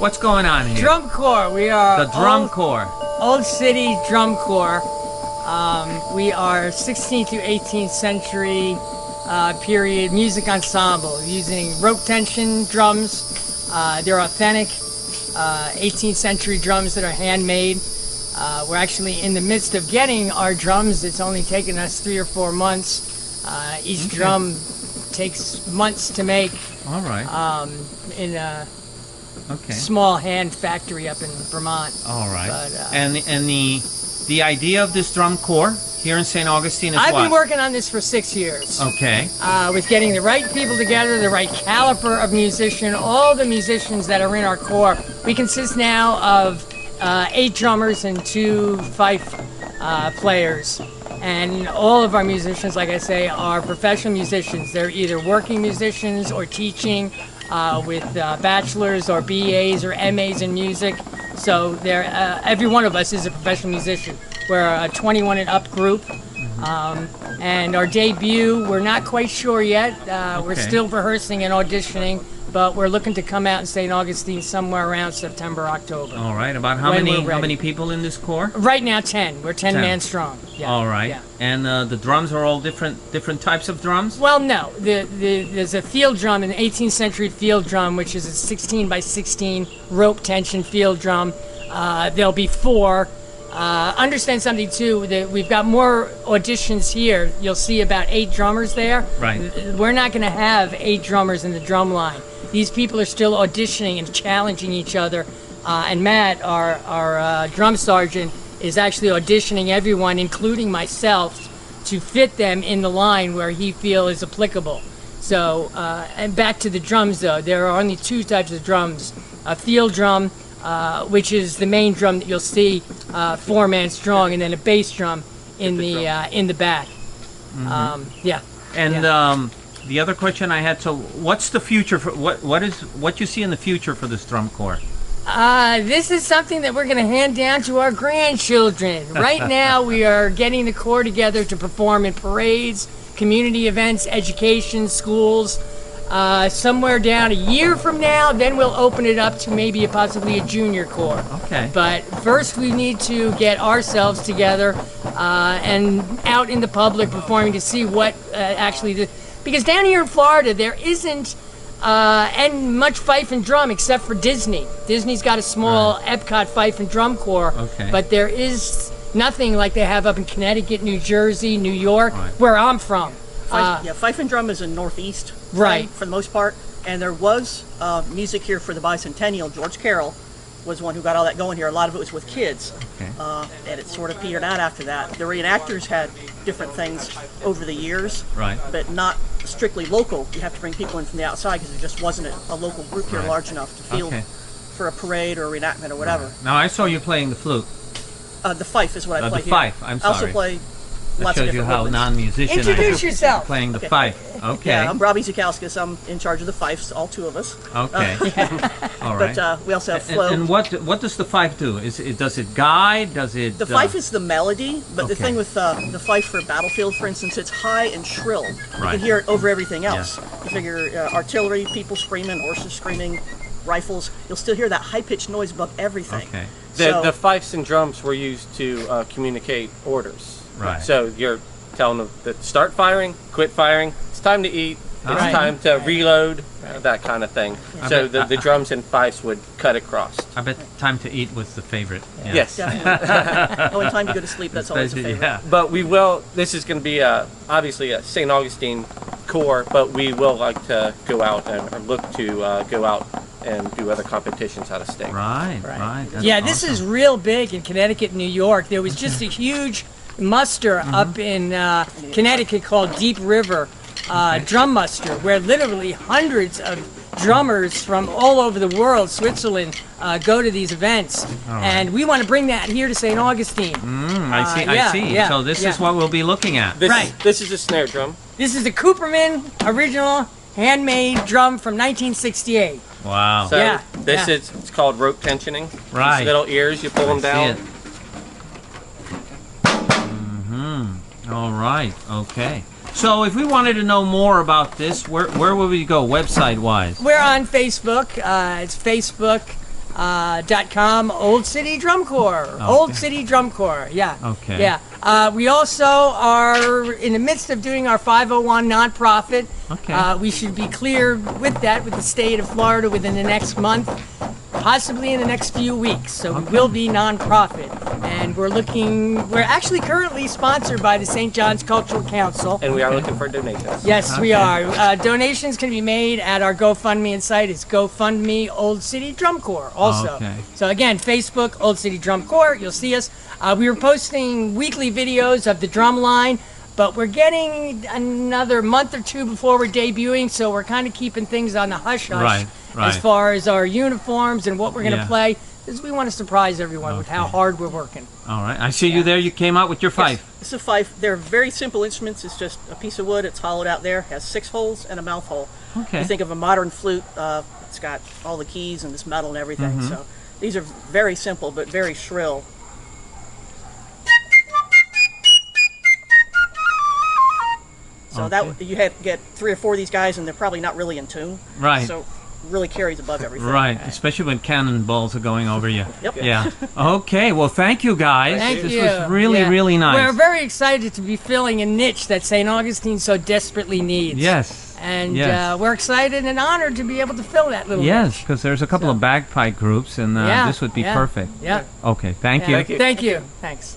What's going on here? Drum Corps. We are the Drum Corps. Old City Drum Corps. We are 16th to 18th century period music ensemble using rope tension drums. They're authentic 18th century drums that are handmade. We're actually in the midst of getting our drums. It's only taken us 3 or 4 months. Each drum takes months to make. All right. In a small hand factory up in Vermont. All right. But, and the idea of this Drum Corps here in St. Augustine is I've what? been working on this for 6 years. Okay. With getting the right people together, the right caliber of musician, all the musicians that are in our corps. We consist now of 8 drummers and 2 fife players. And all of our musicians, like I say, are professional musicians. They're either working musicians or teaching with bachelors or BAs or MAs in music. So they're, every one of us is a professional musician. We're a 21 and up group. And our debut, we're not quite sure yet. We're still rehearsing and auditioning, but we're looking to come out in St. Augustine somewhere around September, October. All right. About how many people in this corps? Right now, 10. We're 10 man strong. Yeah. All right. Yeah. And the drums are all different types of drums? Well, no. There's a field drum, an 18th century field drum, which is a 16 by 16 rope tension field drum. There'll be 4. Understand something too, that we've got more auditions here. You'll see about 8 drummers there. Right. We're not going to have 8 drummers in the drum line. These people are still auditioning and challenging each other. And Matt, our drum sergeant, is actually auditioning everyone, including myself, to fit them in the line where he feels is applicable. So, and back to the drums though, there are only 2 types of drums. A field drum, which is the main drum that you'll see, 4 man strong, and then a bass drum in the back. Yeah. And the other question I had, so what's the future for what you see in the future for this Drum Corps? This is something that we're going to hand down to our grandchildren. Right now, we are getting the corps together to perform in parades, community events, education, schools. Somewhere down a year from now, then we'll open it up to maybe possibly a junior corps. Okay. But first we need to get ourselves together and out in the public performing to see what because down here in Florida there isn't and much fife and drum except for Disney. Disney's got a small Epcot fife and drum corps, but there is nothing like they have up in Connecticut, New Jersey, New York, where I'm from. Fife and drum is in Northeast, right, for the most part. And there was music here for the bicentennial. George Carroll was one who got all that going here. A lot of it was with kids, and it sort of petered out after that. The reenactors had different things over the years, but not strictly local. You have to bring people in from the outside because there just wasn't a local group here large enough to field for a parade or a reenactment or whatever. Now I saw you playing the flute. The fife is what I play the fife, I'm sorry. I also play that shows you how non-musician Introduce yourself. Playing the fife. Okay. Yeah, I'm Robbie Zukauskas. I'm in charge of the fifes, all 2 of us. Okay. All right. But we also have Flo. And what does the fife do? Does it guide? Does it? The fife is the melody, but the thing with the fife for battlefield, for instance, it's high and shrill. You can hear it over everything else. You figure artillery, people screaming, horses screaming, rifles. You'll still hear that high-pitched noise above everything. Okay. The fifes and drums were used to communicate orders. Right. So you're telling them that start firing, quit firing, it's time to eat, it's time to reload, that kind of thing. So the drums and fifes would cut across. I bet time to eat was the favorite. Yeah. Yes. Only time to go to sleep, that's always a favorite. Yeah. But we will, this is going to be obviously a St. Augustine corps, but we will like to go out and look to go out and do other competitions out of state. Right. That's yeah, this awesome. is real big in Connecticut and New York. There was just a huge muster up in Connecticut called Deep River Drum Muster, where literally hundreds of drummers from all over the world, Switzerland, go to these events. And we want to bring that here to St. Augustine. I see. Yeah, so this is what we'll be looking at. This is a snare drum. This is a Cooperman original handmade drum from 1968. Wow. So this is, it's called rope tensioning. Right. These little ears, you pull them down. All right. Okay. So if we wanted to know more about this, where would we go website-wise? We're on Facebook. It's Facebook .com, Old City Drum Corps. Okay. Old City Drum Corps, yeah. Okay. Yeah. We also are in the midst of doing our 501 nonprofit. Okay. We should be clear with that with the state of Florida within the next month, possibly in the next few weeks. So we will be nonprofit. And we're actually currently sponsored by the St. John's Cultural Council. And we are looking for donations. Yes, we Okay. are. Donations can be made at our GoFundMe and site. It's GoFundMe Old City Drum Corps also. Okay. So again, Facebook, Old City Drum Corps, you'll see us. We were posting weekly videos of the drum line, but we're getting another month or two before we're debuting, so we're kind of keeping things on the hush-hush Right, right. as far as our uniforms and what we're going to Yeah. play, because we want to surprise everyone with how Okay. hard we're working. All right. I see you there. You came out with your fife. It's a fife. They're very simple instruments. It's just a piece of wood. It's hollowed out there. Has 6 holes and a mouth hole. Okay. You think of a modern flute. It's got all the keys and this metal and everything. So these are very simple but very shrill. So Okay. that you get 3 or 4 of these guys, and they're probably not really in tune. Right. So really carries above everything. Right, especially when cannonballs are going over you. Yep. Yeah. Okay. Well, thank you guys. Thank this you. was really, Yeah. really nice. We're very excited to be filling a niche that St. Augustine so desperately needs. Yes. And yes. we're excited and honored to be able to fill that little Yes, niche. because there's a couple of bagpipe groups, and Yeah, this would be yeah. perfect. Yeah. Okay. Thank you. Thank you. Thank you. Thanks.